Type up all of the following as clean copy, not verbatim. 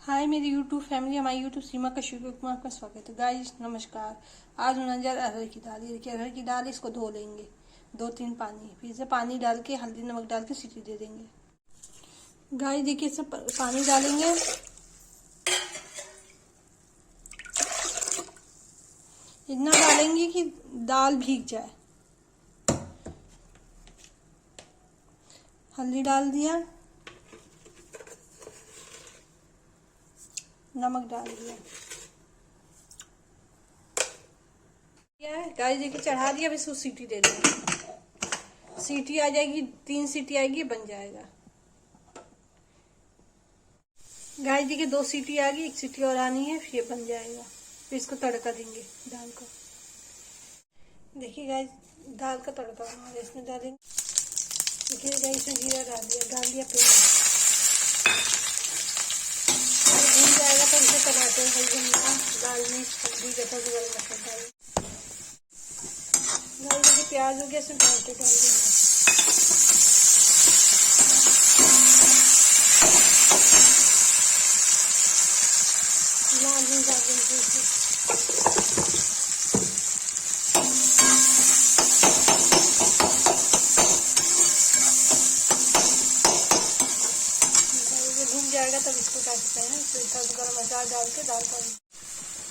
हाय मेरी YouTube family, हमारी YouTube सीमा कश्यप में आपका स्वागत है। गाइस नमस्कार। आज नजर अरहर की दाल, ये देखिए अरहर की दाल, इसको धो लेंगे 2-3 पानी, फिर से पानी डाल के हल्दी नमक डाल के सीटी दे देंगे। गाइस देखिए सब पानी डालेंगे, इतना डालेंगे कि दाल भीग जाए। हल्दी डाल दिया, नमक डाल दिया। गाइस देखिए चढ़ा दिया, अब इसको सीटी दे देंगे। सीटी आ जाएगी, 3 सीटी आएगी, बन जाएगा। गाइस देखिए 2 सीटी आ गई, 1 सीटी और आनी है, फिर ये बन जाएगा। फिर इसको तड़का देंगे दाल को। देखिए गाइस दाल का तड़का बना है, इसमें डालेंगे। देखिए गाइस इसमें जीरा डाल दिया प्याज। भून जाएगा तो इसमें टमाटर, हल्दी, दाल मिर्च, हल्दी, गरम मसाला डालेंगे। गाइस देखिए प्याज हो गया, इसमें टमाटर डाल देंगे। लाल मिर्च डाल देंगे। भून जाएगा तब इसको क्या करते हैं, फिर गरम मसाला डाल के दाल का।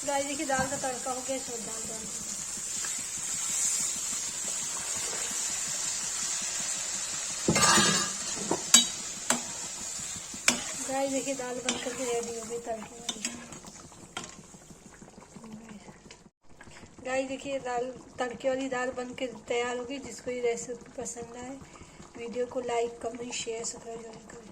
गाइस देखिए दाल का तड़का हो गया, इसमें दाल डाल देंगे। गाइस देखिए दाल बन करके रेडी हो गई तड़के वाली। गाइस देखिए दाल, तड़के वाली दाल बन के तैयार हो गई। जिसको ये रेसिपी पसंद आए वीडियो को लाइक कमेंट शेयर सब्सक्राइब करें।